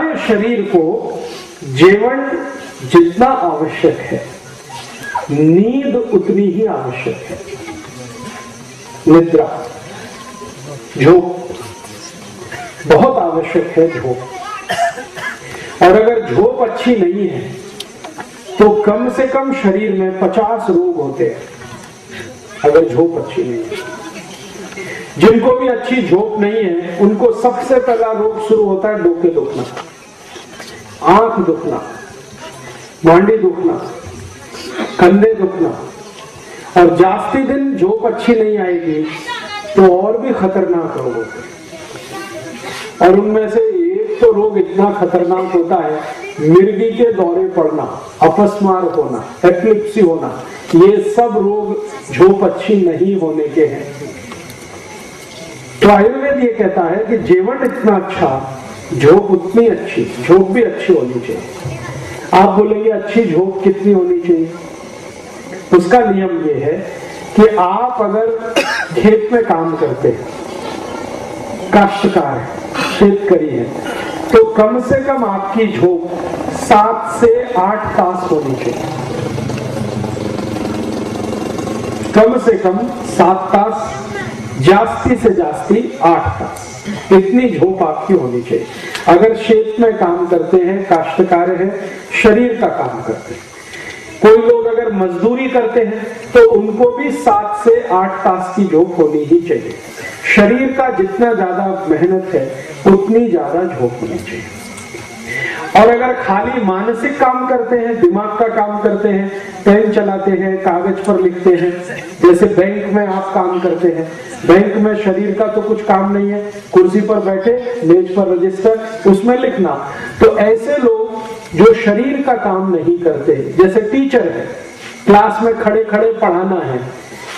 हमारे शरीर को जीवन जितना आवश्यक है, नींद उतनी ही आवश्यक है। निद्रा, झोप बहुत आवश्यक है। झोप, और अगर झोप अच्छी नहीं है तो कम से कम शरीर में 50 रोग होते हैं, अगर झोप अच्छी नहीं है। जिनको भी अच्छी झोप नहीं है उनको सबसे पहला रोग शुरू होता है डोके दुखना, आंख दुखना, मांडी दुखना, कंधे दुखना। और जास्ती दिन झोप अच्छी नहीं आएगी तो और भी खतरनाक रोग होते हैं। और उनमें से एक तो रोग इतना खतरनाक होता है, मिर्गी के दौरे पड़ना, अपस्मार होना, एपिलेप्सी होना। ये सब रोग झोप अच्छी नहीं होने के हैं। तो आयुर्वेद ये कहता है कि जीवन इतना अच्छा, झोप उतनी अच्छी, झोप भी अच्छी होनी चाहिए। आप बोलेंगे अच्छी झोप कितनी होनी चाहिए? उसका नियम ये है कि आप अगर खेत में काम करते हैं, काश्तकार है, शेतकरी है, तो कम से कम आपकी झोप 7 से 8 तास होनी चाहिए। कम से कम 7 तास, जास्ती से जास्ती 8 तास, इतनी झोप आपकी होनी चाहिए। अगर खेत में काम करते हैं, काश्तकार है, शरीर का काम करते हैं। कोई लोग अगर मजदूरी करते हैं तो उनको भी 7 से 8 तास की झोप होनी ही चाहिए। शरीर का जितना ज्यादा मेहनत है उतनी ज्यादा झोप होनी चाहिए। और अगर खाली मानसिक काम करते हैं, दिमाग का काम करते हैं, पेन चलाते हैं, कागज पर लिखते हैं, जैसे बैंक में आप काम करते हैं, बैंक में शरीर का तो कुछ काम नहीं है, कुर्सी पर बैठे, मेज पर रजिस्टर, उसमें लिखना। तो ऐसे लोग जो शरीर का काम नहीं करते, जैसे टीचर है, क्लास में खड़े खड़े पढ़ाना है,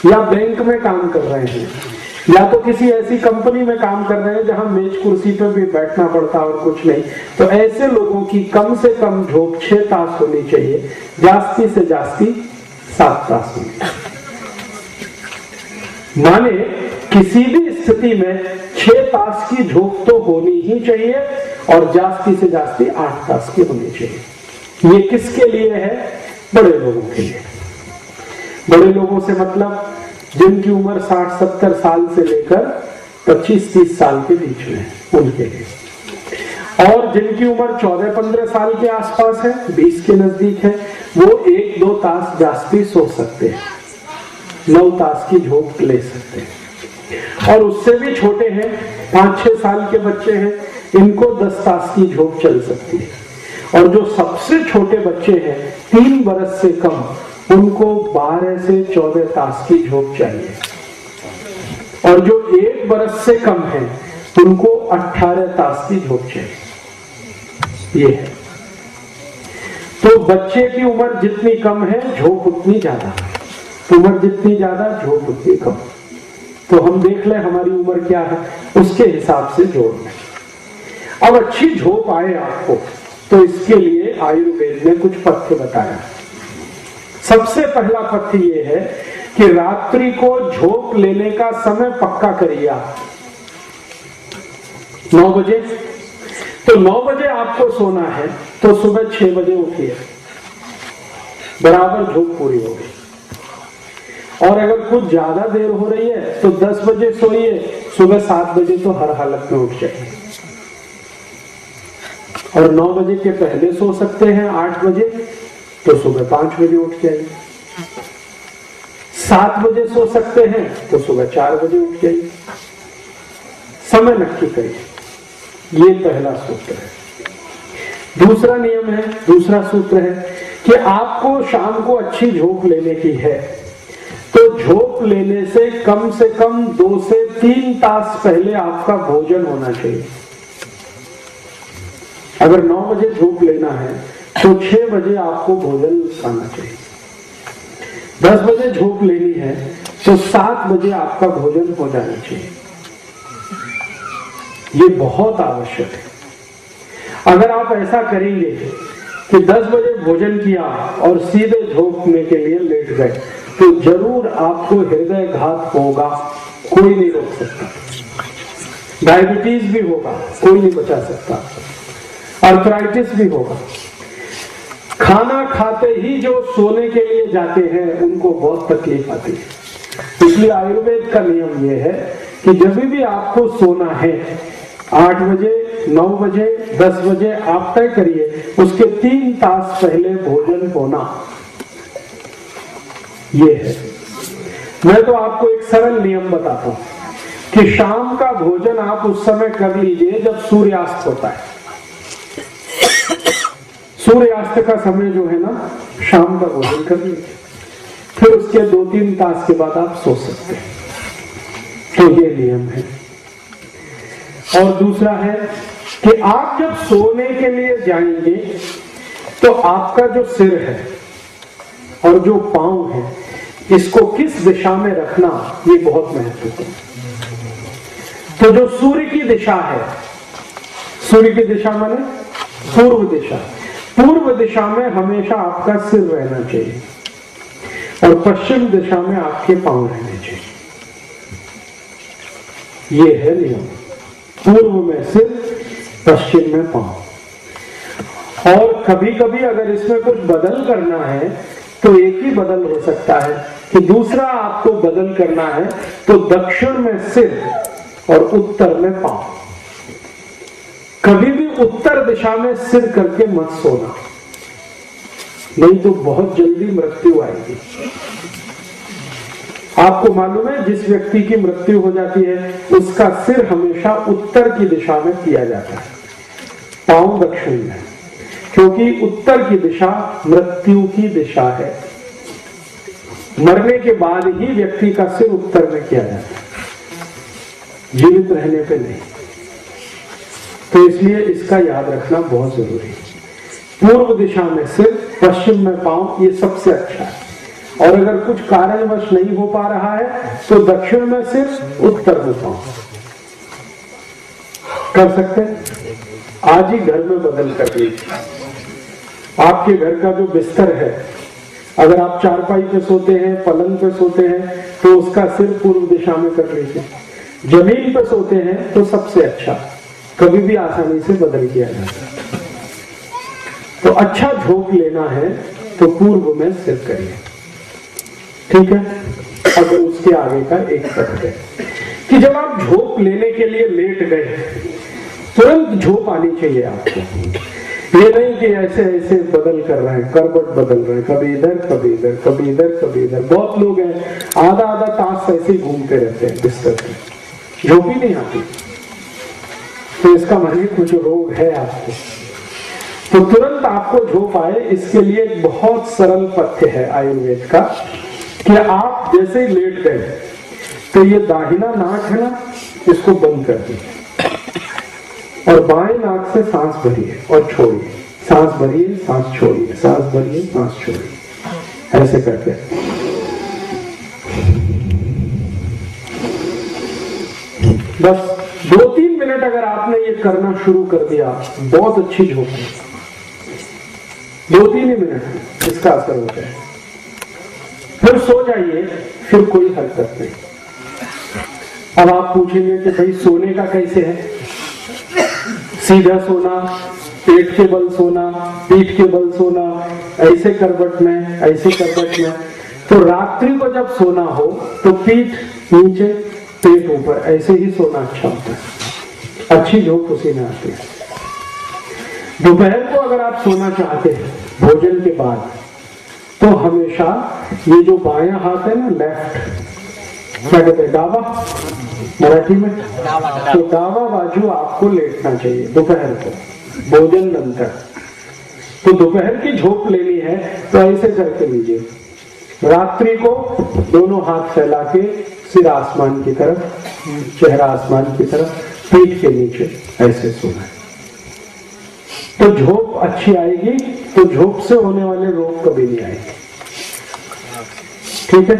या बैंक में काम कर रहे हैं, या तो किसी ऐसी कंपनी में काम कर रहे हैं जहां मेज कुर्सी पर भी बैठना पड़ता और कुछ नहीं, तो ऐसे लोगों की कम से कम झोप 6 तास होनी चाहिए, जास्ती से जास्ती 7 तास होनी चाहिए। माने किसी भी स्थिति में 6 तास की झोप तो होनी ही चाहिए और जास्ती से जास्ती 8 तास की होनी चाहिए। ये किसके लिए है? बड़े लोगों के लिए। बड़े लोगों से मतलब जिनकी उम्र 60-70 साल से लेकर 25-30 साल के बीच में, उनके लिए। और जिनकी उम्र 14-15 साल के आसपास है, 20 के नजदीक है, वो 1-2 तास जास्ती सो सकते हैं, 9 तास की झोप ले सकते हैं। और उससे भी छोटे हैं, 5-6 साल के बच्चे हैं, इनको 10 तास की झोप चल सकती है। और जो सबसे छोटे बच्चे हैं, 3 बरस से कम, उनको 12 से 14 तास की झोप चाहिए। और जो 1 बरस से कम है, उनको 18 तास की झोप चाहिए। ये है। तो बच्चे की उम्र जितनी कम है, झोप उतनी ज्यादा, उम्र जितनी ज्यादा, झोप उतनी कम। तो हम देख लें हमारी उम्र क्या है, उसके हिसाब से जोड़ लें। अब अच्छी झोप आए आपको, तो इसके लिए आयुर्वेद ने कुछ पथ्य बताया। सबसे पहला पथ्य ये है कि रात्रि को झोप लेने का समय पक्का करिए आप 9 बजे। तो 9 बजे आपको सोना है तो सुबह 6 बजे उठिए, बराबर झोप पूरी होगी। और अगर कुछ ज्यादा देर हो रही है तो 10 बजे सोइए, सुबह 7 बजे तो हर हालत में उठ जाइए। और 9 बजे के पहले सो सकते हैं, 8 बजे, तो सुबह 5 बजे उठ जाइए। 7 बजे सो सकते हैं तो सुबह 4 बजे उठ जाइए। समय नक्की करिए, ये पहला सूत्र है। दूसरा नियम है, दूसरा सूत्र है कि आपको शाम को अच्छी झोप लेने की है, तो झोप लेने से कम 2 से 3 तास पहले आपका भोजन होना चाहिए। अगर 9 बजे झोप लेना है तो 6 बजे आपको भोजन खाना चाहिए। 10 बजे झोप लेनी है तो 7 बजे आपका भोजन हो जाना चाहिए। ये बहुत आवश्यक है। अगर आप ऐसा करेंगे कि 10 बजे भोजन किया और सीधे झोपने के लिए लेट गए, तो जरूर आपको हृदय घात होगा, कोई नहीं रोक सकता। डायबिटीज भी होगा, कोई नहीं बचा सकता। अर्थराइटिस भी होगा। खाना खाते ही जो सोने के लिए जाते हैं उनको बहुत तकलीफ आती है। इसलिए आयुर्वेद का नियम यह है कि जब भी आपको सोना है 8 बजे, 9 बजे, 10 बजे आप तय करिए, उसके 3 तास पहले भोजन होना। ये है। मैं तो आपको एक सरल नियम बताता हूं कि शाम का भोजन आप उस समय कर लीजिए जब सूर्यास्त होता है। सूर्यास्त का समय जो है ना, शाम का भोजन कर लीजिए, फिर उसके 2-3 तास के बाद आप सो सकते हैं। तो ये नियम है। और दूसरा है कि आप जब सोने के लिए जाएंगे तो आपका जो सिर है और जो पांव है, इसको किस दिशा में रखना, ये बहुत महत्वपूर्ण है। तो जो सूर्य की दिशा है, सूर्य की दिशा माने पूर्व दिशा, पूर्व दिशा में हमेशा आपका सिर रहना चाहिए और पश्चिम दिशा में आपके पांव रहने चाहिए। ये है नियम। पूर्व में सिर, पश्चिम में पांव। और कभी कभी अगर इसमें कुछ बदल करना है तो एक ही बदल हो सकता है कि दूसरा आपको बदल करना है तो दक्षिण में सिर और उत्तर में पांव। कभी भी उत्तर दिशा में सिर करके मत सोना, नहीं तो बहुत जल्दी मृत्यु आएगी। आपको मालूम है, जिस व्यक्ति की मृत्यु हो जाती है उसका सिर हमेशा उत्तर की दिशा में किया जाता है, पांव दक्षिण में, क्योंकि उत्तर की दिशा मृत्यु की दिशा है। मरने के बाद ही व्यक्ति का सिर उत्तर में किया जाता है, जीवित रहने पे नहीं। तो इसलिए इसका याद रखना बहुत जरूरी है। पूर्व दिशा में सिर, पश्चिम में पांव, ये सबसे अच्छा है। और अगर कुछ कारणवश नहीं हो पा रहा है तो दक्षिण में सिर, उत्तर में पांव कर सकते हैं। आज ही घर में बदल कर दीजिए। आपके घर का जो बिस्तर है, अगर आप चारपाई पे सोते हैं, पलंग पे सोते हैं, तो उसका सिर पूर्व दिशा में कर लीजिए। जमीन पे सोते हैं तो सबसे अच्छा, कभी भी आसानी से बदल किया जाता है। तो अच्छा झोंक लेना है तो पूर्व में सिर करिए, ठीक है। अगर उसके आगे का एक शर्त है कि जब आप झोंक लेने के लिए लेट गए, तुरंत झोंक आनी चाहिए आपको। ये नहीं कि ऐसे ऐसे बदल कर रहे हैं, करवट बदल रहे हैं, कभी इधर कभी इधर, कभी इधर कभी इधर। बहुत लोग हैं आधा आधा तास ऐसे ही घूमते रहते हैं बिस्तर पे, झोंक ही नहीं आती। तो इसका मतलब कुछ रोग है आपको। तो तुरंत आपको झोंक आए, इसके लिए एक बहुत सरल पथ्य है आयुर्वेद का कि आप जैसे ही लेट गए तो ये दाहिना नाक है ना, इसको बंद कर दीजिए और बाएं नाक से सांस भरिए और छोड़िए, सांस भरिए, सांस छोड़िए, सांस भरिए, सांस छोड़िए, ऐसे करके। बस 2-3 मिनट अगर आपने ये करना शुरू कर दिया, बहुत अच्छी झोंक है। 2-3 ही मिनट इसका असर होता है। फिर सो जाइए, फिर कोई हरकत नहीं। अब आप पूछेंगे कि भाई सोने का कैसे है? सीधा सोना, पेट के बल सोना, पीठ के बल सोना, ऐसे करवट में, ऐसे करवट में। तो रात्रि को जब सोना हो तो पीठ नीचे, पेट ऊपर, ऐसे ही सोना अच्छा होता है। अच्छी झोंक उसी में आती है। दोपहर को अगर आप सोना चाहते हैं भोजन के बाद, तो हमेशा ये जो बायां हाथ है ना, लेफ्ट, क्या कहते हैं, डावा मराठी में, तो डावा बाजू आपको लेटना चाहिए दोपहर को, भोजन नंतर। तो दोपहर की झोंक लेनी है तो ऐसे करके लीजिए। रात्रि को दोनों हाथ फैला के सिर आसमान की तरफ, चेहरा आसमान की तरफ, पीठ के नीचे ऐसे सोना है। तो झोंक अच्छी आएगी, तो झोंक से होने वाले रोग कभी नहीं आएंगे, ठीक है।